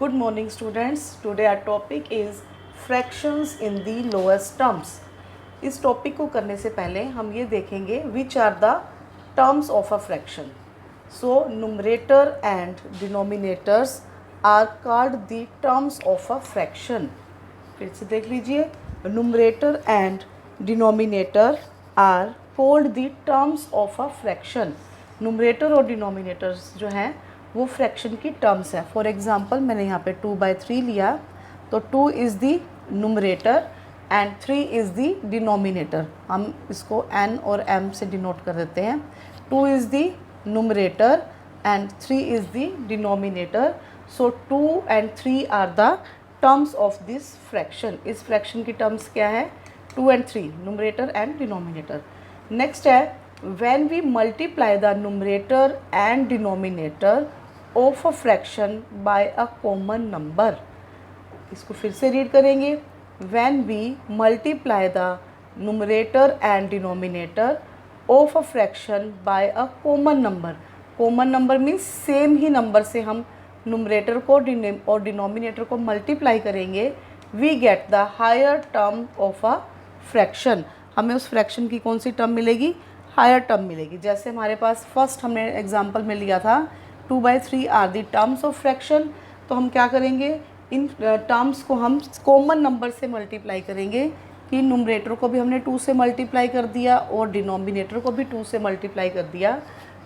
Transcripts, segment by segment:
Good morning students. Today our topic is fractions in the lowest terms. इस topic को करने से पहले हम ये देखेंगे which are the terms of a fraction. So numerator and denominators are called the terms of a fraction. फिर से देख लीजिए, numerator and denominator are called the terms of a fraction. numerator और denominators जो हैं वो फ्रैक्शन की terms है. फॉर एग्ज़ाम्पल मैंने यहाँ पे 2/3 लिया, तो 2 is the numerator and 3 is the denominator. हम इसको n और m से डिनोट कर देते हैं. 2 is the numerator and 3 is the denominator. So 2 and 3 are the terms of this fraction. इस फ्रैक्शन की टर्म्स क्या है? 2 and 3, numerator and denominator. Next है, when we multiply the numerator and denominator of a fraction by a common number. इसको फिर से read करेंगे. when we multiply the numerator and denominator of a fraction by a common number. common number means same ही number से हम numerator को और denominator को मल्टीप्लाई करेंगे. we get the higher term of a fraction. हमें उस फ्रैक्शन की कौन सी टर्म मिलेगी? हायर टर्म मिलेगी. जैसे हमारे पास फर्स्ट हमने एग्जांपल में लिया था 2/3 are the terms of fraction. तो हम क्या करेंगे, इन टर्म्स को हम कॉमन नंबर से मल्टीप्लाई करेंगे. कि नुमरेटर को भी हमने 2 से मल्टीप्लाई कर दिया और डिनोमिनेटर को भी 2 से मल्टीप्लाई कर दिया.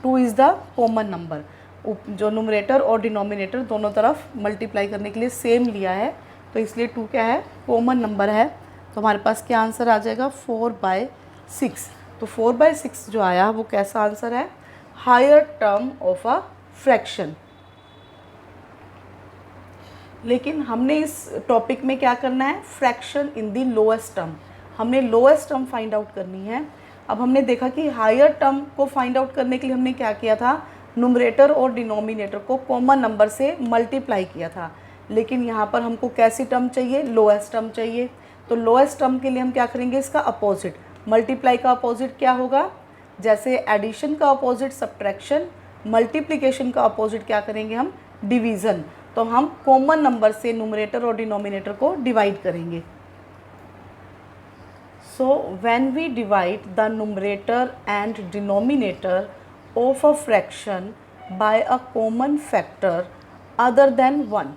2 इज़ द कॉमन नंबर. जो नुमरेटर और डिनोमिनेटर दोनों तरफ मल्टीप्लाई करने के लिए सेम लिया है, तो इसलिए 2 क्या है? कॉमन नंबर है. तो हमारे पास क्या आंसर आ जाएगा? 4/6. तो 4/6 जो आया वो कैसा आंसर है? Higher term of a fraction. लेकिन हमने इस टॉपिक में क्या करना है? Fraction in the lowest term. हमने लोएस्ट टर्म फाइंड आउट करनी है. अब हमने देखा कि हायर टर्म को फाइंड आउट करने के लिए हमने क्या किया था? नुमरेटर और डिनोमिनेटर को कॉमन नंबर से मल्टीप्लाई किया था. लेकिन यहाँ पर हमको कैसी टर्म चाहिए? लोएस्ट टर्म चाहिए. तो लोएस्ट टर्म के लिए हम क्या करेंगे? इसका अपोजिट. मल्टीप्लाई का अपोजिट क्या होगा? जैसे एडिशन का अपोजिट सब्ट्रैक्शन, मल्टीप्लिकेशन का अपोजिट क्या करेंगे हम? डिवीज़न. तो हम कॉमन नंबर से नुमरेटर और डिनोमिनेटर को डिवाइड करेंगे. So when we divide the numerator and denominator of a fraction by a common factor other than 1.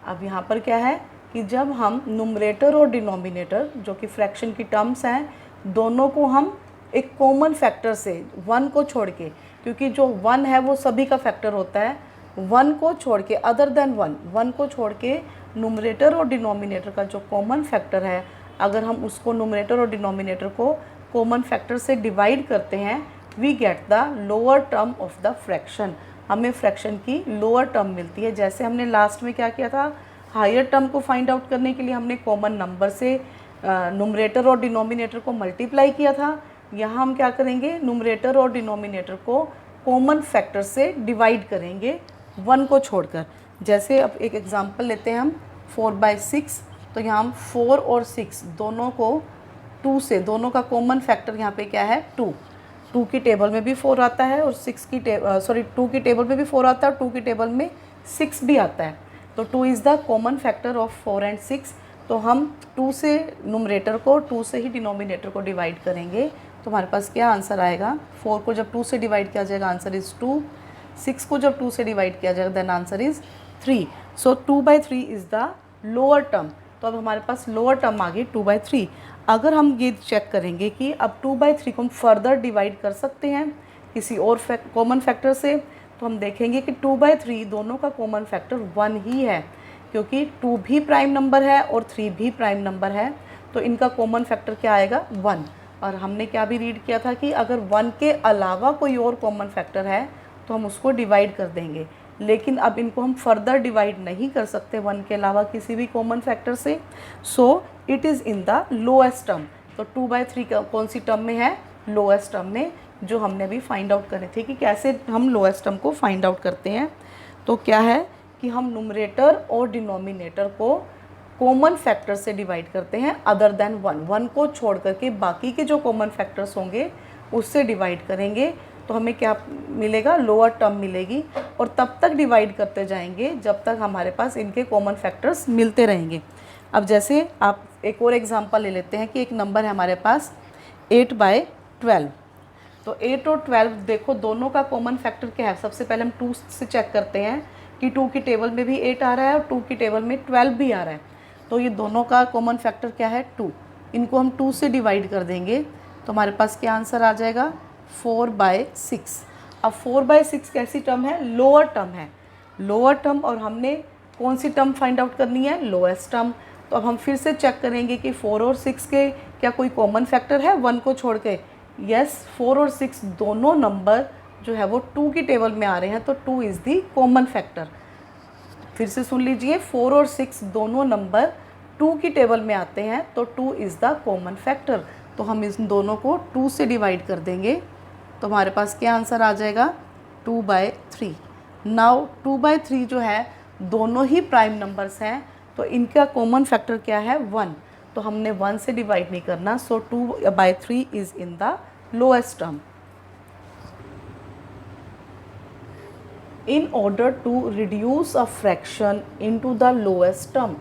अब यहाँ पर क्या है कि जब हम नुमरेटर और डिनोमिनेटर जो कि फ्रैक्शन की टर्म्स हैं, दोनों को हम एक कॉमन फैक्टर से 1 को छोड़ के, क्योंकि जो 1 है वो सभी का फैक्टर होता है, 1 को छोड़ के अदर देन 1 को छोड़ के नुमरेटर और डिनोमिनेटर का जो कॉमन फैक्टर है, अगर हम उसको नुमरेटर और डिनोमिनेटर को कॉमन फैक्टर से डिवाइड करते हैं, we get the lower term of the fraction. हमें फ्रैक्शन की लोअर टर्म मिलती है. जैसे हमने लास्ट में क्या किया था? हायर टर्म को फाइंड आउट करने के लिए हमने कॉमन नंबर से नुमरेटर और डिनोमिनेटर को मल्टीप्लाई किया था. यहाँ हम क्या करेंगे? नुमरेटर और डिनोमिनेटर को कॉमन फैक्टर से डिवाइड करेंगे 1 को छोड़कर. जैसे अब एक एग्जांपल लेते हैं हम 4/6. तो यहाँ हम 4 और 6 दोनों को 2 से, दोनों का कॉमन फैक्टर यहाँ पे क्या है? 2. 2 की टेबल में भी 4 आता है और 2 की टेबल में भी 4 आता है और 2 की टेबल में 6 भी आता है. तो 2 is the common factor of 4 and 6. तो हम 2 से नुमरेटर को, 2 से ही डिनोमिनेटर को डिवाइड करेंगे. तो हमारे पास क्या आंसर आएगा? 4 को जब 2 से डिवाइड किया जाएगा आंसर इज़ 2. 6 को जब 2 से डिवाइड किया जाएगा then answer is 3. So 2/3 is the lower term. तो अब हमारे पास लोअर टर्म आ गई 2/3. अगर हम ये चेक करेंगे कि अब 2/3 को हम फर्दर डिवाइड कर सकते हैं किसी और कॉमन फैक्टर से, तो हम देखेंगे कि 2/3 दोनों का कॉमन फैक्टर 1 ही है, क्योंकि 2 भी प्राइम नंबर है और 3 भी प्राइम नंबर है. तो इनका कॉमन फैक्टर क्या आएगा? 1. और हमने क्या भी रीड किया था कि अगर 1 के अलावा कोई और कॉमन फैक्टर है तो हम उसको डिवाइड कर देंगे. लेकिन अब इनको हम फर्दर डिवाइड नहीं कर सकते 1 के अलावा किसी भी कॉमन फैक्टर से. So it is in the lowest term. तो 2/3 का कौन सी टर्म में है? लोएस्ट टर्म में, जो हमने अभी फाइंड आउट करे थे कि कैसे हम लोएस्ट टर्म को फाइंड आउट करते हैं. तो क्या है कि हम नुमरेटर और डिनोमिनेटर को कॉमन फैक्टर से डिवाइड करते हैं अदर देन 1 को छोड़ करके बाकी के जो कॉमन फैक्टर्स होंगे उससे डिवाइड करेंगे. तो हमें क्या मिलेगा, लोअर टर्म मिलेगी। और तब तक डिवाइड करते जाएंगे जब तक हमारे पास इनके कॉमन फैक्टर्स मिलते रहेंगे। अब जैसे आप एक और एग्जांपल ले लेते हैं कि एक नंबर है हमारे पास 8/12। तो 8 और 12 देखो दोनों का कॉमन फैक्टर क्या है। सबसे पहले हम 2 से चेक करते हैं कि 2 की टेबल में भी 8 आ रहा है और 2 की टेबल में 12 भी आ रहा है। तो ये दोनों का कॉमन फैक्टर क्या है, 2। इनको हम 2 से डिवाइड कर देंगे तो हमारे पास क्या आंसर आ जाएगा, 4/6। अब 4/6 कैसी टर्म है, लोअर टर्म है। लोअर टर्म, और हमने कौन सी टर्म फाइंड आउट करनी है, लोएस्ट टर्म। तो अब हम फिर से चेक करेंगे कि 4 और 6 के क्या कोई कॉमन फैक्टर है 1 को छोड़ के। यस, 4 और 6 दोनों नंबर जो है वो 2 की टेबल में आ रहे हैं, तो 2 इज़ दी कॉमन फैक्टर। फिर से सुन लीजिए, 4 और 6 दोनों नंबर 2 की टेबल में आते हैं, तो 2 इज़ द कॉमन फैक्टर। तो हम इस दोनों को 2 से डिवाइड कर देंगे तो हमारे पास क्या आंसर आ जाएगा, 2/3। नाउ 2/3 जो है दोनों ही प्राइम नंबर्स हैं, तो इनका कॉमन फैक्टर क्या है, 1। तो हमने 1 से डिवाइड नहीं करना, so 2/3 is in the lowest term. In order to reduce a fraction into the lowest term.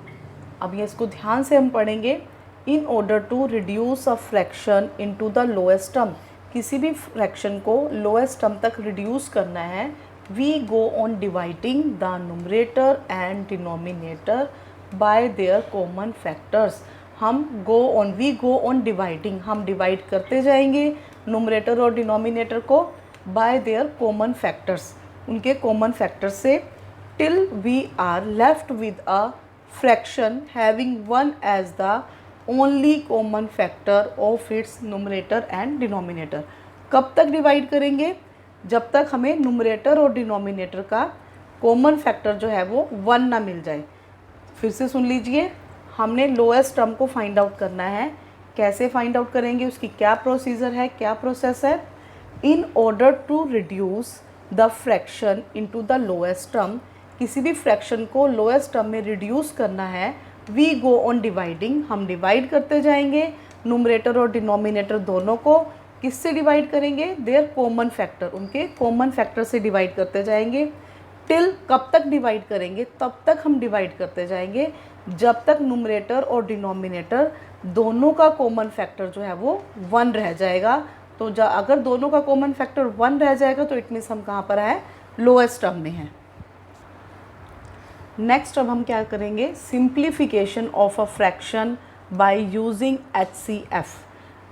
अब ये इसको ध्यान से हम पढ़ेंगे। In order to reduce a fraction into the lowest term, किसी भी फ्रैक्शन को लोएस्ट टर्म तक रिड्यूस करना है, we go on dividing the numerator and denominator by their common factors. We go on dividing, हम डिवाइड करते जाएंगे numerator और डिनोमिनेटर को बाय देयर कॉमन फैक्टर्स, उनके कॉमन फैक्टर से, till we are left with a fraction having 1 as the only common factor of its numerator and denominator. कब तक divide करेंगे, जब तक हमें न्यूमरेटर और डिनोमिनेटर का कॉमन फैक्टर जो है वो 1 ना मिल जाए। फिर से सुन लीजिए, हमने लोएस्ट टर्म को फाइंड आउट करना है। कैसे फाइंड आउट करेंगे, उसकी क्या प्रोसीजर है, क्या प्रोसेस है। In order to reduce the fraction into the lowest term, किसी भी फ्रैक्शन को लोएस्ट टर्म में रिड्यूस करना है, वी गो ऑन डिवाइडिंग, हम डिवाइड करते जाएंगे न्यूमरेटर और डिनोमिनेटर दोनों को। किससे डिवाइड करेंगे, देयर कॉमन फैक्टर, उनके कॉमन फैक्टर से डिवाइड करते जाएंगे। टिल, कब तक डिवाइड करेंगे, तब तक हम डिवाइड करते जाएंगे जब तक न्यूमरेटर और डिनोमिनेटर दोनों का कॉमन फैक्टर जो है वो 1 रह जाएगा। तो अगर दोनों का कॉमन फैक्टर 1 रह जाएगा तो इट मीन्स हम कहाँ पर हैं, लोएस्ट टर्म में हैं। नेक्स्ट अब हम क्या करेंगे, simplification of a fraction by using HCF।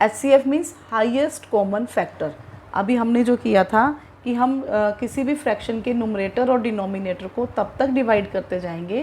HCF means highest common factor. अभी हमने जो किया था कि हम किसी भी फ्रैक्शन के न्यूमरेटर और डिनोमिनेटर को तब तक डिवाइड करते जाएंगे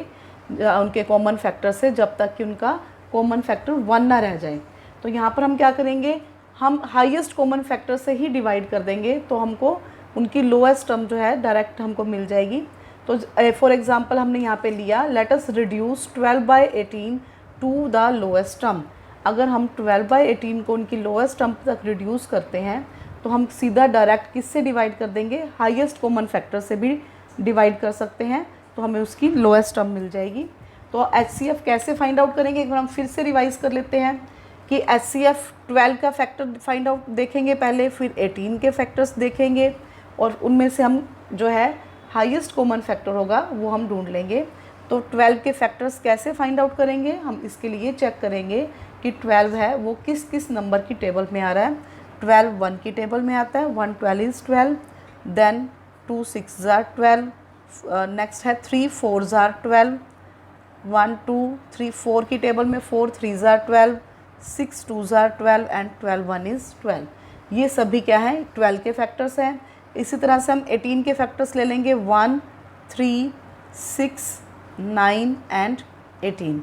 उनके कॉमन फैक्टर से जब तक कि उनका कॉमन फैक्टर 1 ना रह जाए। तो यहाँ पर हम क्या करेंगे, हम हाईएस्ट कॉमन फैक्टर से ही डिवाइड कर देंगे, तो हमको उनकी लोएस्ट टर्म जो है डायरेक्ट हमको मिल जाएगी। तो फॉर एग्जांपल हमने यहाँ पे लिया, let us reduce 12/18 to the lowest term. अगर हम 12/18 को उनकी लोएस्ट टर्म तक रिड्यूस करते हैं तो हम सीधा डायरेक्ट किससे डिवाइड कर देंगे, हाईएस्ट कॉमन फैक्टर से भी डिवाइड कर सकते हैं, तो हमें उसकी लोएस्ट टर्म मिल जाएगी। तो HCF कैसे फाइंड आउट करेंगे, एक बार हम फिर से रिवाइज कर लेते हैं कि HCF 12 का फैक्टर फाइंड आउट देखेंगे पहले, फिर 18 के फैक्टर्स देखेंगे और उनमें से हम जो है हाईएस्ट कॉमन फैक्टर होगा वो हम ढूंढ लेंगे। तो 12 के फैक्टर्स कैसे फाइंड आउट करेंगे, हम इसके लिए चेक करेंगे कि 12 है वो किस किस नंबर की टेबल में आ रहा है। 12 1 की टेबल में आता है, 1 12 इज़ 12, देन 2 6 ज़ार 12, नेक्स्ट है 3 4 ज़ार 12, 1 2 3 4 की टेबल में 4 3 ज़ार 12, 6 2 ज़ार 12 एंड 12 1 इज़ 12। ये सभी क्या है, 12 के फैक्टर्स हैं। इसी तरह से हम 18 के फैक्टर्स ले लेंगे, 1 3 6 9 एंड 18।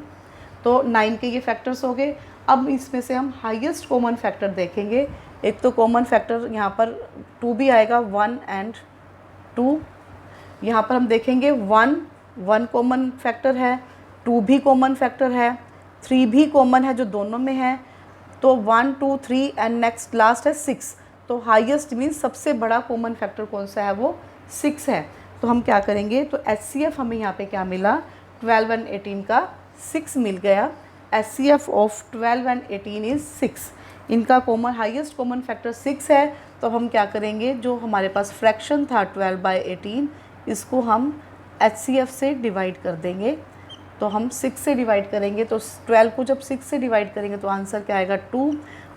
तो 9 के ये फैक्टर्स हो गए। अब इसमें से हम हाईएस्ट कॉमन फैक्टर देखेंगे। एक तो कॉमन फैक्टर यहाँ पर 2 भी आएगा, 1 एंड 2। यहाँ पर हम देखेंगे 1 कॉमन फैक्टर है, 2 भी कॉमन फैक्टर है, 3 भी कॉमन है जो दोनों में है। तो 1 2 3 एंड नेक्स्ट लास्ट है 6। तो हाईएस्ट मीन्स सबसे बड़ा कॉमन फैक्टर कौन सा है, वो 6 है। तो हम क्या करेंगे, तो HCF हमें यहाँ पे क्या मिला, 12 एंड 18 का 6 मिल गया। HCF of 12 and 18 is 6। इनका कॉमन हाईएस्ट कॉमन फैक्टर 6 है, तो हम क्या करेंगे, जो हमारे पास फ्रैक्शन था 12/18, इसको हम HCF से डिवाइड कर देंगे। तो हम 6 से डिवाइड करेंगे, तो 12 को जब 6 से डिवाइड करेंगे तो आंसर क्या आएगा 2,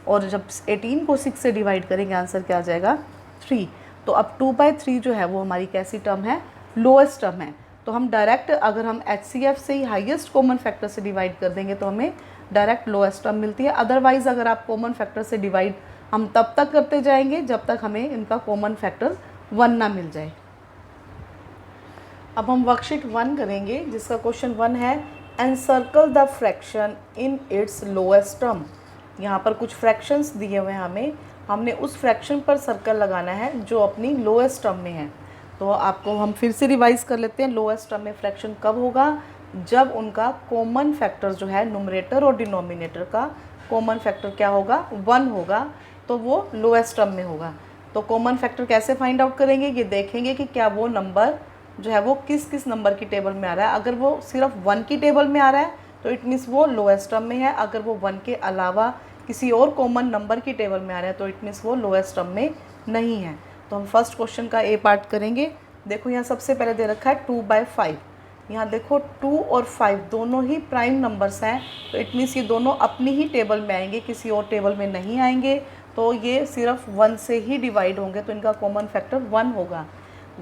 और जब 18 को 6 से डिवाइड करेंगे आंसर क्या आ जाएगा 3। तो अब 2/3 जो है वो हमारी कैसी टर्म है, लोएस्ट टर्म है। तो हम डायरेक्ट अगर हम HCF से ही हाईएस्ट कॉमन फैक्टर से डिवाइड कर देंगे तो हमें डायरेक्ट लोएस्ट टर्म मिलती है। अदरवाइज़ अगर आप कॉमन फैक्टर से डिवाइड हम तब तक करते जाएंगे जब तक हमें इनका कॉमन फैक्टर 1 ना मिल जाए। अब हम वर्कशीट 1 करेंगे, जिसका क्वेश्चन 1 है encircle the fraction in its lowest term. यहाँ पर कुछ फ्रैक्शंस दिए हुए हैं, हमने उस फ्रैक्शन पर सर्कल लगाना है जो अपनी लोएस्ट टर्म में है। तो आपको हम फिर से रिवाइज कर लेते हैं। लोएस्ट टर्म में फ्रैक्शन कब होगा, जब उनका कॉमन फैक्टर जो है न्यूमरेटर और डिनोमिनेटर का कॉमन फैक्टर क्या होगा 1 होगा, तो वो लोएस्ट टर्म में होगा। तो कॉमन फैक्टर कैसे फाइंड आउट करेंगे, ये देखेंगे कि क्या वो नंबर जो है वो किस किस नंबर की टेबल में आ रहा है। अगर वो सिर्फ 1 की टेबल में आ रहा है तो इट मीन्स वो लोएस्ट टर्म में है। अगर वो 1 के अलावा किसी और कॉमन नंबर की टेबल में आ रहा है तो इट मीन्स वो लोएस्ट टर्म में नहीं है। तो हम फर्स्ट क्वेश्चन का ए पार्ट करेंगे। देखो यहाँ सबसे पहले दे रखा है 2/5। यहाँ देखो 2 और 5 दोनों ही प्राइम नंबर्स हैं, तो इट मीन्स ये दोनों अपनी ही टेबल में आएंगे, किसी और टेबल में नहीं आएंगे। तो ये सिर्फ 1 से ही डिवाइड होंगे, तो इनका कॉमन फैक्टर 1 होगा।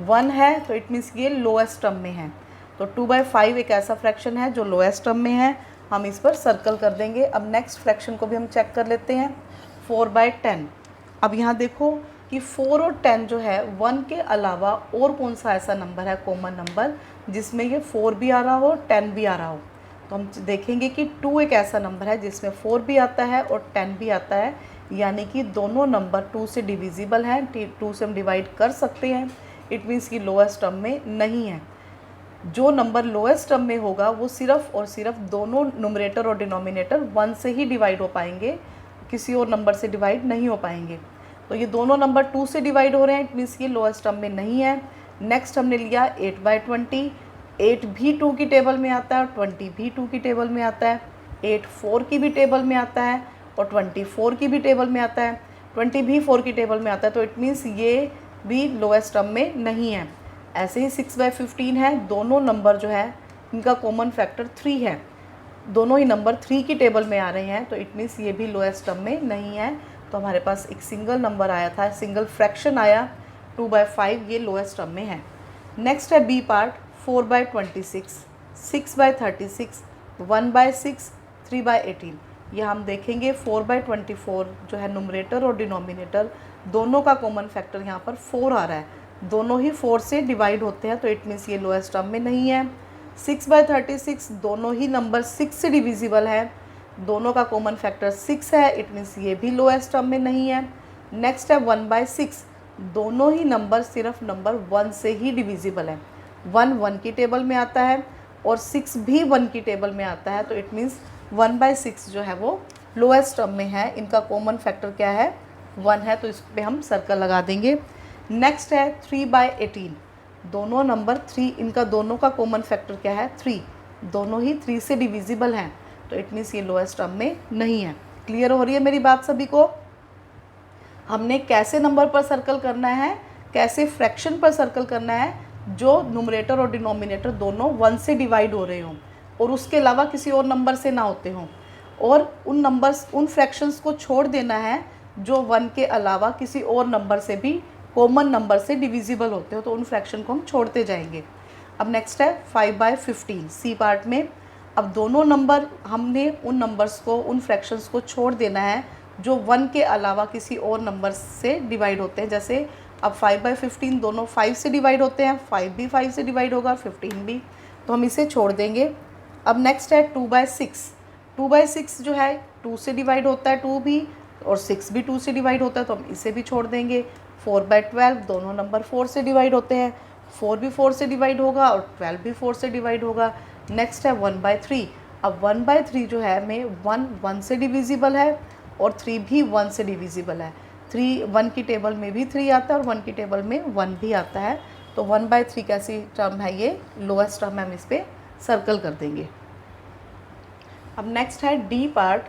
1 है तो इट मीन्स ये लोएस्ट टर्म में है। तो 2/5 एक ऐसा फ्रैक्शन है जो लोएस्ट टर्म में है, हम इस पर सर्कल कर देंगे। अब नेक्स्ट फ्रैक्शन को भी हम चेक कर लेते हैं, 4/10। अब यहाँ देखो कि 4 और 10 जो है 1 के अलावा और कौन सा ऐसा नंबर है कॉमन नंबर जिसमें ये 4 भी आ रहा हो 10 भी आ रहा हो। तो हम देखेंगे कि 2 एक ऐसा नंबर है जिसमें 4 भी आता है और 10 भी आता है, यानी कि दोनों नंबर 2 से डिविजिबल हैं, 2 से हम डिवाइड कर सकते हैं। इट मीन्स कि लोएस्ट टर्म में नहीं है। जो नंबर लोएस्ट टर्म में होगा वो सिर्फ और सिर्फ दोनों न्यूमरेटर और डिनोमिनेटर 1 से ही डिवाइड हो पाएंगे, किसी और नंबर से डिवाइड नहीं हो पाएंगे। तो ये दोनों नंबर 2 से डिवाइड हो रहे हैं, इट मीन्स ये लोएस्ट टर्म में नहीं है। नेक्स्ट हमने लिया 8/20। 8 भी 2 की टेबल में आता है और 20 भी 2 की टेबल में आता है। 8 4 की भी टेबल में आता है और 24 की भी टेबल में आता है। 20 भी 4 की टेबल में आता है, तो इट मीन्स ये भी लोएस्ट टर्म में नहीं है। ऐसे ही 6/15 है, दोनों नंबर जो है इनका कॉमन फैक्टर 3 है, दोनों ही नंबर 3 की टेबल में आ रहे हैं, तो इट मीन्स ये भी लोएस्ट टर्म में नहीं है। तो हमारे पास एक सिंगल नंबर आया था, सिंगल फ्रैक्शन आया 2/5, ये लोएस्ट टर्म में है। नेक्स्ट है बी पार्ट, 4/26, 6/36, 1/6, 3/18। ये हम देखेंगे 4/24 जो है न्यूमरेटर और डिनोमिनेटर दोनों का कॉमन फैक्टर यहाँ पर 4 आ रहा है, दोनों ही 4 से डिवाइड होते हैं, तो इट मीन्स ये लोएस्ट टर्म में नहीं है। 6/36 दोनों ही नंबर 6 से डिविजिबल है, दोनों का कॉमन फैक्टर 6 है, इट मीन्स ये भी लोएस्ट टर्म में नहीं है। नेक्स्ट है 1/6, दोनों ही नंबर सिर्फ नंबर 1 से ही डिविजिबल है, 1 की टेबल में आता है और 6 भी 1 की टेबल में आता है, तो इट मीन्स 1/6 जो है वो लोएस्ट टर्म में है। इनका कॉमन फैक्टर क्या है 1 है, तो इस पर हम सर्कल लगा देंगे। नेक्स्ट है 3/18, दोनों नंबर 3, इनका दोनों का कॉमन फैक्टर क्या है 3, दोनों ही 3 से डिविजिबल हैं, तो इट मीन्स ये लोएस्ट टर्म में नहीं है। क्लियर हो रही है मेरी बात सभी को? हमने कैसे नंबर पर सर्कल करना है, कैसे फ्रैक्शन पर सर्कल करना है, जो न्यूमरेटर और डिनोमिनेटर दोनों 1 से डिवाइड हो रहे हों और उसके अलावा किसी और नंबर से ना होते हों, और उन नंबर्स उन फ्रैक्शंस को छोड़ देना है जो 1 के अलावा किसी और नंबर से भी कॉमन नंबर से डिविजिबल होते हो, तो उन फ्रैक्शन को हम छोड़ते जाएंगे। अब नेक्स्ट है 5/15 सी पार्ट में। अब दोनों नंबर हमने उन नंबर्स को उन फ्रैक्शंस को छोड़ देना है जो 1 के अलावा किसी और नंबर से डिवाइड होते हैं। जैसे अब 5/15 दोनों 5 से डिवाइड होते हैं, 5 भी 5 से डिवाइड होगा, 15 भी, तो हम इसे छोड़ देंगे। अब नेक्स्ट है 2/6। 2/6 जो है 2 से डिवाइड होता है, 2 भी, और 6 भी 2 से डिवाइड होता है, तो हम इसे भी छोड़ देंगे। 4/12 दोनों नंबर 4 से डिवाइड होते हैं, 4 भी 4 से डिवाइड होगा और 12 भी 4 से डिवाइड होगा। नेक्स्ट है 1/3। अब 1/3 जो है हमें 1 से डिविजिबल है और 3 भी 1 से डिविजिबल है। 3 1 की टेबल में भी 3 आता है और 1 की टेबल में 1 भी आता है, तो 1/3 कैसी टर्म है, ये लोएस्ट टर्म है, हम इस पर सर्कल कर देंगे। अब नेक्स्ट है डी पार्ट,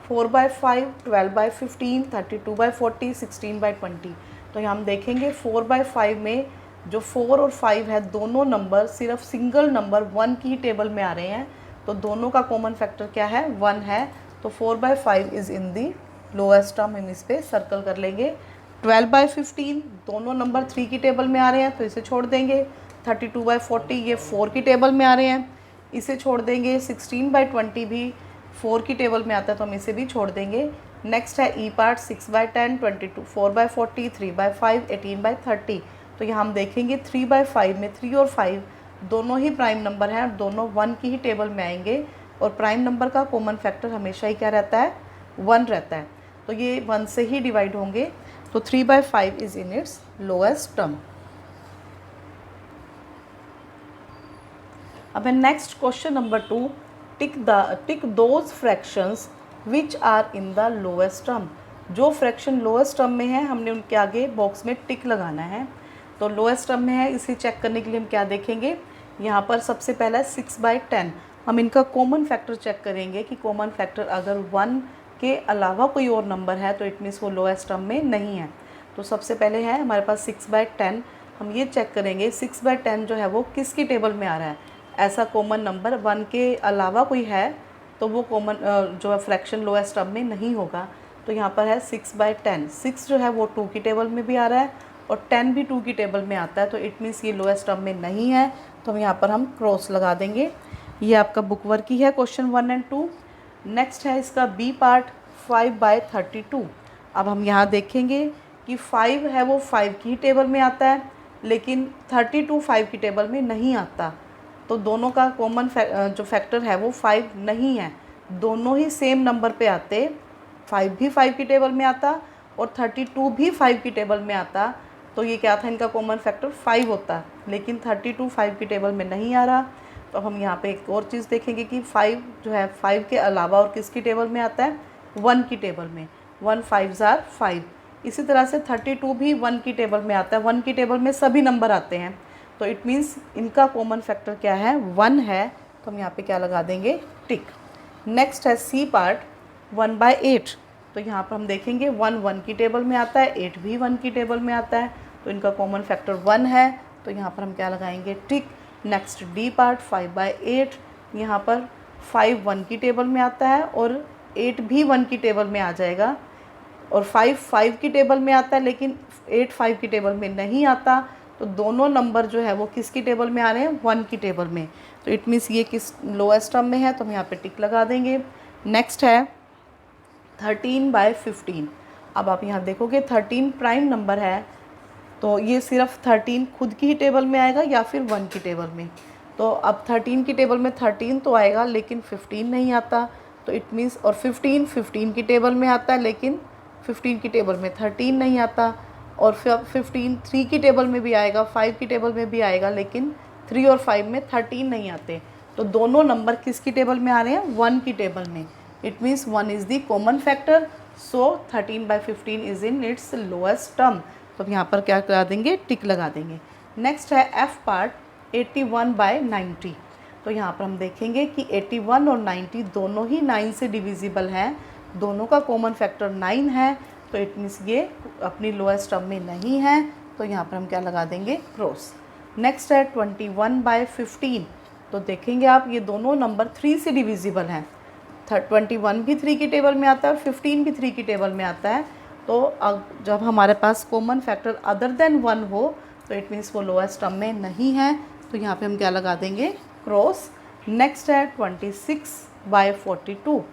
4/5, 12/15, 32/40, 16/20। तो यहाँ हम देखेंगे 4/5 में जो 4 और 5 है दोनों नंबर सिर्फ सिंगल नंबर 1 की ही टेबल में आ रहे हैं, तो दोनों का कॉमन फैक्टर क्या है, 1 है। तो 4/5 is in the lowest term, हम इस पर सर्कल कर लेंगे। 12/15 दोनों नंबर 3 की टेबल में आ रहे हैं, तो इसे छोड़ देंगे। 32/40 ये 4 की टेबल में आ रहे हैं, इसे छोड़ देंगे। 16/20 भी 4 की टेबल में आता है, तो हम इसे भी छोड़ देंगे। नेक्स्ट है ई पार्ट, 6/10, 22, 4/40, 3/5, 18/30। तो यहाँ हम देखेंगे 3/5 में 3 और 5 दोनों ही प्राइम नंबर हैं, दोनों 1 की ही टेबल में आएंगे, और प्राइम नंबर का कॉमन फैक्टर हमेशा ही क्या रहता है, 1 रहता है। तो ये 1 से ही डिवाइड होंगे, तो 3/5 is in its lowest term. अब है next question number 2, tick those fractions which are in the lowest term. जो फ्रैक्शन लोएस्ट टर्म में है हमने उनके आगे बॉक्स में टिक लगाना है। तो लोएस्ट टर्म में है, इसे चेक करने के लिए हम क्या देखेंगे, यहाँ पर सबसे पहला 6/10। हम इनका कॉमन फैक्टर चेक करेंगे कि कॉमन फैक्टर अगर 1 के अलावा कोई और नंबर है तो इट मीन्स वो लोएस्ट टर्म में नहीं है। तो सबसे पहले है हमारे पास 6/10, हम ये चेक करेंगे 6/10 जो है वो किसकी टेबल में आ रहा है। ऐसा कॉमन नंबर 1 के अलावा कोई है तो वो कॉमन जो है फ्रैक्शन लोएस्ट टर्म में नहीं होगा। तो यहाँ पर है 6/10, 6 जो है वो 2 की टेबल में भी आ रहा है और 10 भी 2 की टेबल में आता है, तो इट मीन्स ये लोएस्ट टर्म में नहीं है। तो हम यहाँ पर हम क्रॉस लगा देंगे। ये आपका बुक वर्क ही है क्वेश्चन 1 और 2। नेक्स्ट है इसका बी पार्ट, 5/32। अब हम यहाँ देखेंगे कि 5 है वो 5 की टेबल में आता है, लेकिन 32 5 की टेबल में नहीं आता। तो दोनों का कॉमन जो फैक्टर है वो 5 नहीं है, दोनों ही सेम नंबर पे आते। 5 भी 5 की टेबल में आता और 32 भी 5 की टेबल में आता, तो ये क्या था, इनका कॉमन फैक्टर 5 होता, लेकिन 32 5 की टेबल में नहीं आ रहा। तो हम यहाँ पे एक और चीज़ देखेंगे कि 5 जो है 5 के अलावा और किसकी टेबल में आता है, 1 की टेबल में। 1 5s are 5। इसी तरह से 32 भी 1 की टेबल में आता है, 1 की टेबल में सभी नंबर आते हैं, तो इट मीन्स इनका कॉमन फैक्टर क्या है, 1 है। तो हम यहाँ पे क्या लगा देंगे, टिक। नेक्स्ट है सी पार्ट, 1/8। तो यहाँ पर हम देखेंगे 1 की टेबल में आता है, 8 भी 1 की टेबल में आता है, तो इनका कॉमन फैक्टर 1 है। तो यहाँ पर हम क्या लगाएंगे, टिक। Next D part, 5/8। यहाँ पर 5 1 की टेबल में आता है और 8 भी 1 की टेबल में आ जाएगा, और 5 5 की टेबल में आता है, लेकिन 8 5 की टेबल में नहीं आता। तो दोनों नंबर जो है वो किसकी टेबल में आ रहे हैं, 1 की टेबल में। तो इट मीन्स ये किस लोएस्ट टर्म में है, तो हम यहाँ पे टिक लगा देंगे। नेक्स्ट है 13/15। अब आप यहाँ देखोगे 13 प्राइम नंबर है, तो ये सिर्फ 13 खुद की ही टेबल में आएगा या फिर 1 की टेबल में। तो अब 13 की टेबल में 13 तो आएगा, लेकिन 15 नहीं आता। तो इट मीन्स, और 15 की टेबल में आता है, लेकिन 15 की टेबल में 13 नहीं आता। और फिर 15 3 की टेबल में भी आएगा, 5 की टेबल में भी आएगा, लेकिन 3 और 5 में 13 नहीं आते। तो दोनों नंबर किसकी टेबल में आ रहे हैं, 1 की टेबल में। It means 1 is the common factor, so 13/15 is in its lowest term. तो यहाँ पर क्या लगा देंगे, टिक लगा देंगे। नेक्स्ट है एफ पार्ट, 81/90। तो यहाँ पर हम देखेंगे कि 81 और 90 दोनों ही 9 से डिविजिबल हैं, दोनों का कॉमन फैक्टर 9 है। तो इट मीन्स ये अपनी लोएस्ट टर्म में नहीं है, तो यहाँ पर हम क्या लगा देंगे, क्रॉस। नेक्स्ट है 21/15। तो देखेंगे आप ये दोनों नंबर 3 से डिविजिबल हैं, 21 भी 3 की टेबल में आता है और 15 भी 3 की टेबल में आता है। तो अब जब हमारे पास कॉमन फैक्टर अदर देन 1 हो तो इट मीन्स वो लोएस्ट टर्म में नहीं है, तो यहाँ पे हम क्या लगा देंगे, क्रॉस। नेक्स्ट है 26/42।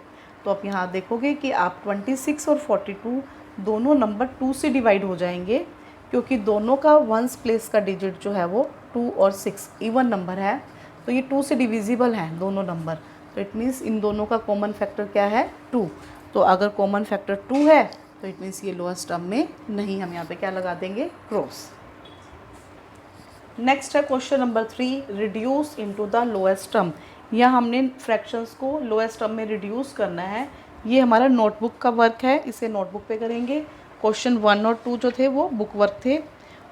तो आप यहाँ देखोगे कि आप 26 और 42 दोनों नंबर 2 से डिवाइड हो जाएंगे, क्योंकि दोनों का वंस प्लेस का डिजिट जो है वो 2 और 6 इवन नंबर है, तो ये 2 से डिविजिबल हैं दोनों नंबर। तो इट मीन्स इन दोनों का कॉमन फैक्टर क्या है, 2। तो अगर कॉमन फैक्टर 2 है तो इट मीन्स ये लोएस्ट टर्म में नहीं, हम यहाँ पे क्या लगा देंगे, क्रॉस। नेक्स्ट है question number 3, reduce into the lowest term. यहाँ हमने फ्रैक्शंस को लोएस्ट टर्म में रिड्यूस करना है। ये हमारा नोटबुक का वर्क है, इसे नोटबुक पे करेंगे। क्वेश्चन 1 और 2 जो थे वो बुक वर्क थे,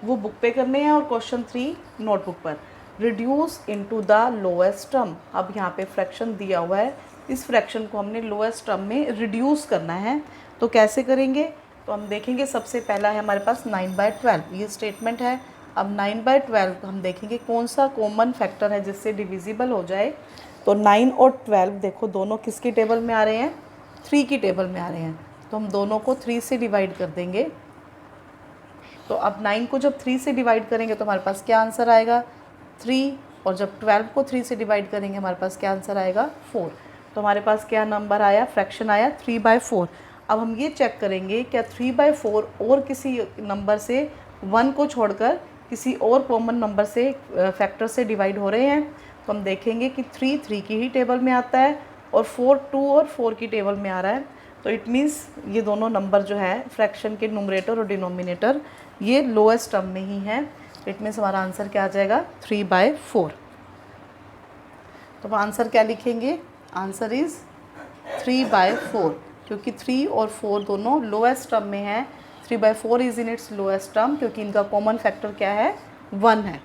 वो बुक पे करने हैं, और क्वेश्चन 3 नोटबुक पर। Reduce into the lowest term. अब यहाँ पे फ्रैक्शन दिया हुआ है, इस फ्रैक्शन को हमने लोएस्ट टर्म में रिड्यूस करना है। तो कैसे करेंगे, तो हम देखेंगे सबसे पहला है हमारे पास 9/12, ये स्टेटमेंट है। अब 9/12 हम देखेंगे कौन सा कॉमन फैक्टर है जिससे डिविजिबल हो जाए। तो 9 और 12 देखो दोनों किसकी टेबल में आ रहे हैं, 3 की टेबल में आ रहे हैं। तो हम दोनों को 3 से डिवाइड कर देंगे। तो अब 9 को जब 3 से डिवाइड करेंगे तो हमारे पास क्या आंसर आएगा, 3। और जब 12 को 3 से डिवाइड करेंगे हमारे पास क्या आंसर आएगा, 4। तो हमारे पास क्या नंबर आया, फ्रैक्शन आया 3/4। अब हम ये चेक करेंगे क्या 3/4 और किसी नंबर से 1 को छोड़कर किसी और कॉमन नंबर से फैक्टर से डिवाइड हो रहे हैं। तो हम देखेंगे कि 3 की ही टेबल में आता है और 4 2 और 4 की टेबल में आ रहा है। तो इट मीन्स ये दोनों नंबर जो है फ्रैक्शन के न्यूमरेटर और डिनोमिनेटर ये लोएस्ट टर्म में ही है। इट मीन्स हमारा आंसर क्या आ जाएगा, 3/4। तो हम आंसर क्या लिखेंगे, आंसर इज़ 3/4, क्योंकि 3 और 4 दोनों लोएस्ट टर्म में है। 3/4 is in its lowest term क्योंकि इनका कॉमन फैक्टर क्या है, 1 है।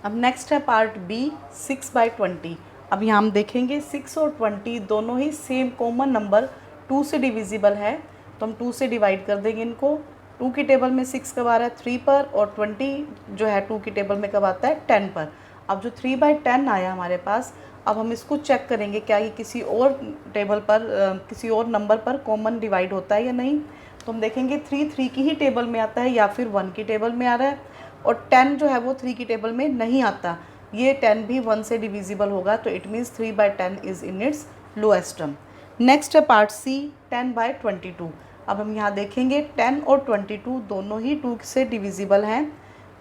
अब नेक्स्ट है पार्ट बी, 6/20। अब यहाँ हम देखेंगे 6 और 20 दोनों ही सेम कॉमन नंबर 2 से डिविजिबल है। तो हम 2 से डिवाइड कर देंगे इनको। 2 की टेबल में 6 कब आ रहा है, 3 पर, और 20 जो है 2 की टेबल में कब आता है, 10 पर। अब जो 3/10 आया हमारे पास, अब हम इसको चेक करेंगे क्या ये किसी और टेबल पर किसी और नंबर पर कॉमन डिवाइड होता है या नहीं। तो हम देखेंगे 3 की ही टेबल में आता है या फिर 1 की टेबल में आ रहा है, और 10 जो है वो 3 की टेबल में नहीं आता। ये 10 भी 1 से डिविजिबल होगा। तो it means 3/10 is in its lowest term. Next है पार्ट सी, 10/22। अब हम यहाँ देखेंगे 10 और 22 दोनों ही 2 से डिविजिबल हैं।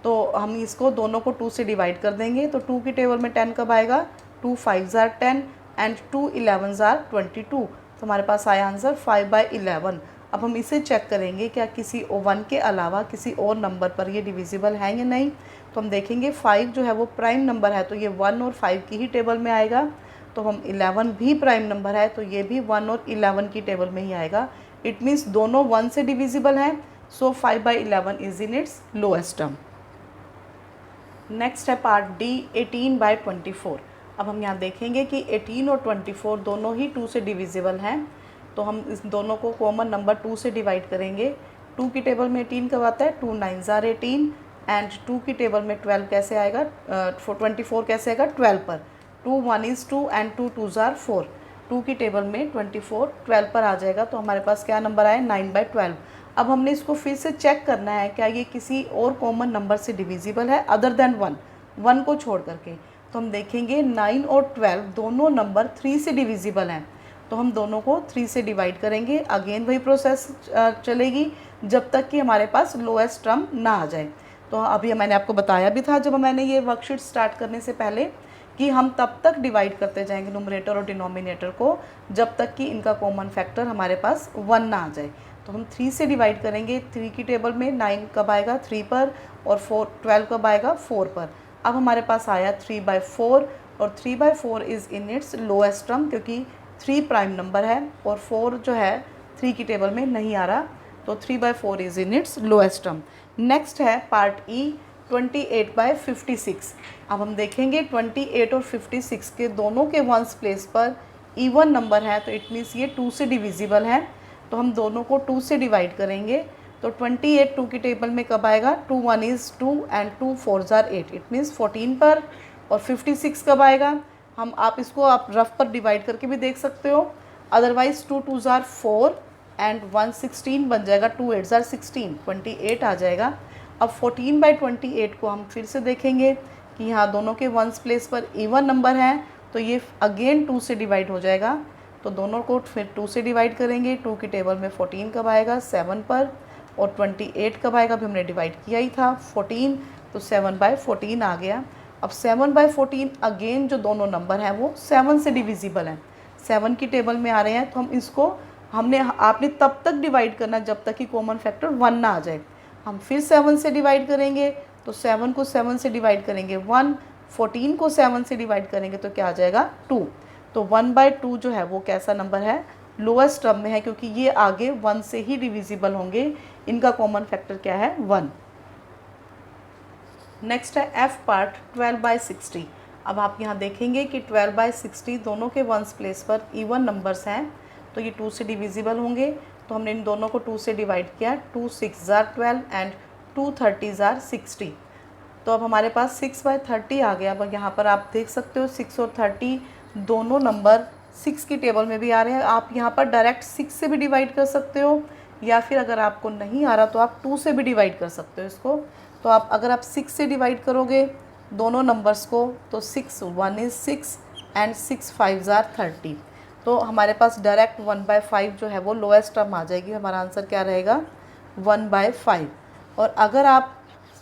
तो हम इसको दोनों को 2 से डिवाइड कर देंगे। तो 2 की टेबल में 10 कब आएगा, 2 5s are 10 and 2 11s are 22। तो हमारे पास आया आंसर 5/11। अब हम इसे चेक करेंगे क्या किसी 1 के अलावा किसी और नंबर पर ये डिविजिबल है या नहीं। तो हम देखेंगे 5 जो है वो प्राइम नंबर है, तो ये 1 और 5 की ही टेबल में आएगा। तो हम 11 भी प्राइम नंबर है, तो ये भी 1 और 11 की टेबल में ही आएगा। इट मीन्स दोनों 1 से डिविजिबल हैं। सो 5/11 is in its lowest term. Next है पार्ट डी, 18/24। अब हम यहाँ देखेंगे कि 18 और 24 दोनों ही 2 से डिविजिबल हैं। तो हम इस दोनों को कॉमन नंबर 2 से डिवाइड करेंगे। 2 की टेबल में 18 कब आता है, 2 9s are 18 एंड 2 की टेबल में 12 कैसे आएगा, 24 कैसे आएगा, 12 पर। 2 1 is 2 एंड 2 2s are 4। 2 की टेबल में 24 12 पर आ जाएगा। तो हमारे पास क्या नंबर आए, 9/12। अब हमने इसको फिर से चेक करना है क्या ये किसी और कॉमन नंबर से डिविजिबल है अदर देन 1 को छोड़ करके। तो हम देखेंगे 9 और 12 दोनों नंबर 3 से डिविजिबल हैं। तो हम दोनों को 3 से डिवाइड करेंगे। अगेन वही प्रोसेस चलेगी जब तक कि हमारे पास लोएस्ट टर्म ना आ जाए। तो अभी मैंने आपको बताया भी था जब मैंने ये वर्कशीट स्टार्ट करने से पहले कि हम तब तक डिवाइड करते जाएंगे न्यूमरेटर और डिनोमिनेटर को जब तक कि इनका कॉमन फैक्टर हमारे पास 1 ना आ जाए। तो हम 3 से डिवाइड करेंगे। 3 की टेबल में 9 कब आएगा, 3 पर, और 12 कब आएगा, 4 पर। अब हमारे पास आया 3/4, और 3/4 is in its lowest term क्योंकि 3 प्राइम नंबर है और 4 जो है 3 की टेबल में नहीं आ रहा। तो 3/4 is in its lowest term. Next है पार्ट ई, 28/56। अब हम देखेंगे 28 और 56 के दोनों के वंस प्लेस पर इवन नंबर है, तो इट मीन्स ये 2 से डिविजिबल है। तो हम दोनों को 2 से डिवाइड करेंगे। तो 28 2 की टेबल में कब आएगा, 2 1 is 2 and 2 4s are 8। It means 14 पर। और 56 कब आएगा, आप इसको आप रफ पर डिवाइड करके भी देख सकते हो, अदरवाइज 2 2s are 4 एंड 1 16 बन जाएगा, 2 8s are 16, 28 आ जाएगा। अब 14/28 को हम फिर से देखेंगे कि यहाँ दोनों के वंस प्लेस पर इवन नंबर है, तो ये अगेन 2 से डिवाइड हो जाएगा। तो दोनों को फिर 2 से डिवाइड करेंगे। 2 की टेबल में 14 कब आएगा, 7 पर, और 28 कब आएगा, अभी हमने डिवाइड किया ही था 14, तो 7/14 आ गया। अब 7/14 अगेन जो दोनों नंबर हैं वो 7 से डिविजिबल हैं, 7 की टेबल में आ रहे हैं। तो हम इसको आपने तब तक डिवाइड करना जब तक कि कॉमन फैक्टर 1 ना आ जाए। हम फिर 7 से डिवाइड करेंगे। तो 7 को 7 से डिवाइड करेंगे 1, 14 को 7 से डिवाइड करेंगे तो क्या आ जाएगा, 2। तो 1/2 जो है वो कैसा नंबर है, लोएस्ट टर्म में है, क्योंकि ये आगे 1 से ही डिविजिबल होंगे। इनका कॉमन फैक्टर क्या है, 1। नेक्स्ट है एफ पार्ट, 12/60। अब आप यहाँ देखेंगे कि 12/60 दोनों के वंस प्लेस पर इवन नंबर्स हैं, तो ये 2 से डिविजिबल होंगे। तो हमने इन दोनों को 2 से डिवाइड किया, 2 6 ज़ार 12 एंड 2 30 ज़ार 60। तो अब हमारे पास 6/30 आ गया। अब यहाँ पर आप देख सकते हो 6 और 30 दोनों नंबर 6 की टेबल में भी आ रहे हैं। आप यहाँ पर डायरेक्ट 6 से भी डिवाइड कर सकते हो, या फिर अगर आपको नहीं आ रहा तो आप 2 से भी डिवाइड कर सकते हो इसको। तो आप अगर आप 6 से डिवाइड करोगे दोनों नंबर्स को, तो 6 1 इज़ 6 एंड 6 5 ज़ार 30। तो हमारे पास डायरेक्ट 1/5 जो है वो लोएस्ट टर्म आ जाएगी। हमारा आंसर क्या रहेगा? 1/5। और अगर आप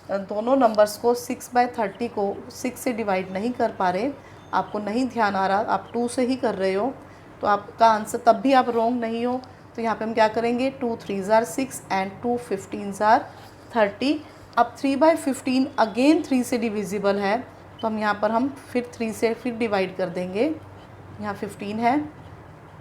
दोनों नंबर्स को 6/30 को 6 से डिवाइड नहीं कर पा रहे, आपको नहीं ध्यान आ रहा, आप 2 से ही कर रहे हो, तो आपका आंसर तब भी आप रॉन्ग नहीं हो। तो यहाँ पे हम क्या करेंगे? 2 3 ज़ार 6 एंड 2 15 ज़ार 30। अब 3/15 अगेन 3 से डिविजिबल है, तो हम यहाँ पर हम फिर 3 से फिर डिवाइड कर देंगे। यहाँ 15 है,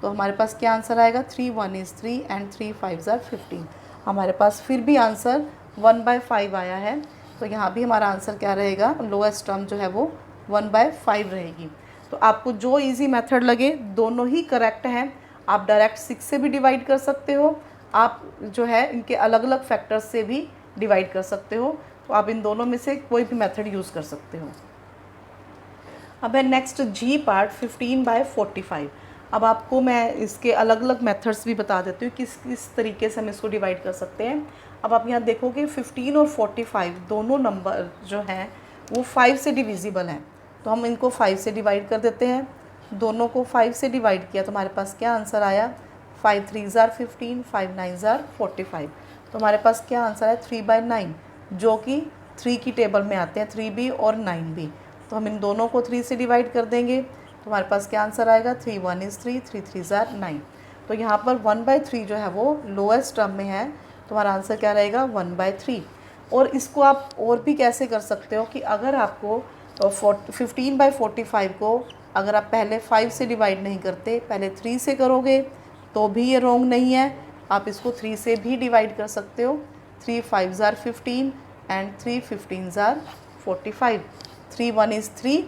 तो हमारे पास क्या आंसर आएगा? 3 1 इज़ 3 एंड 3 5 ज़ार 15। हमारे पास फिर भी आंसर 1/5 आया है। तो यहाँ भी हमारा आंसर क्या रहेगा? लोएस्ट टर्म जो है वो 1/5 रहेगी। तो आपको जो इजी मेथड लगे, दोनों ही करेक्ट हैं। आप डायरेक्ट 6 से भी डिवाइड कर सकते हो, आप जो है इनके अलग अलग फैक्टर्स से भी डिवाइड कर सकते हो। तो आप इन दोनों में से कोई भी मेथड यूज़ कर सकते हो। अब है नेक्स्ट जी पार्ट 15/45। अब आपको मैं इसके अलग अलग मेथड्स भी बता देती हूँ किस किस तरीके से हम इसको डिवाइड कर सकते हैं। अब आप यहाँ देखोगे 15 और 45 दोनों नंबर जो हैं वो 5 से डिविजिबल हैं, तो हम इनको 5 से डिवाइड कर देते हैं। दोनों को 5 से डिवाइड किया तो हमारे पास क्या आंसर आया? 5 3 ज़ार 15, 5 9 ज़ार 45। तो हमारे पास क्या आंसर है? 3/9, जो कि 3 की टेबल में आते हैं, 3 भी और 9 भी। तो हम इन दोनों को 3 से डिवाइड कर देंगे, तो हमारे पास क्या आंसर आएगा? 3 1 इज़ 3, 3 3 ज़ार 9। तो यहाँ पर 1/3 जो है वो लोएस्ट टर्म में है, तो हमारा आंसर क्या रहेगा? 1/3। और इसको आप और भी कैसे कर सकते हो कि अगर आपको 15/45 को अगर आप पहले 5 से डिवाइड नहीं करते, पहले 3 से करोगे, तो भी ये रॉन्ग नहीं है। आप इसको 3 से भी डिवाइड कर सकते हो। 3 5 ज़ार 15 एंड 3 15 ज़ार 45। 3 1 इज़ 3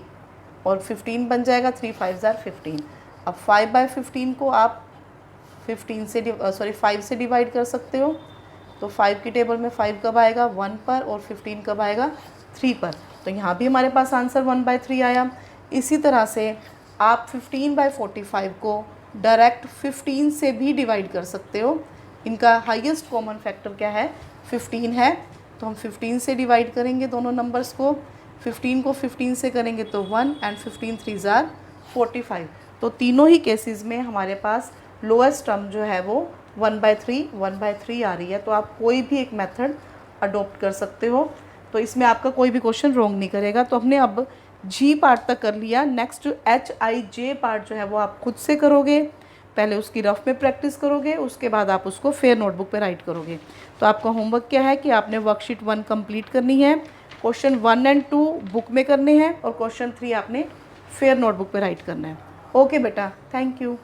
और 15 बन जाएगा 3 5 ज़ार 15। अब 5/15 को आप 5 से डिवाइड कर सकते हो। तो 5 की टेबल में 5 कब आएगा? 1 पर, और 15 कब आएगा? 3 पर। तो यहाँ भी हमारे पास आंसर 1/3 आया। इसी तरह से आप 15/45 को डायरेक्ट 15 से भी डिवाइड कर सकते हो। इनका हाईएस्ट कॉमन फैक्टर क्या है? 15 है, तो हम 15 से डिवाइड करेंगे दोनों नंबर्स को। 15 को 15 से करेंगे तो 1 एंड 15 3 ज़ार 45। तो तीनों ही केसेस में हमारे पास लोएस्ट टर्म जो है वो 1/3 आ रही है। तो आप कोई भी एक मेथड अडोप्ट कर सकते हो, तो इसमें आपका कोई भी क्वेश्चन रॉन्ग नहीं करेगा। तो हमने अब जी पार्ट तक कर लिया। नेक्स्ट HIJ पार्ट जो है वो आप खुद से करोगे। पहले उसकी रफ में प्रैक्टिस करोगे, उसके बाद आप उसको फेयर नोटबुक पे राइट करोगे। तो आपका होमवर्क क्या है कि आपने वर्कशीट 1 कंप्लीट करनी है, क्वेश्चन 1 एंड 2 बुक में करने हैं, और क्वेश्चन 3 आपने फेयर नोटबुक पे राइट करना है। ओके बेटा, थैंक यू।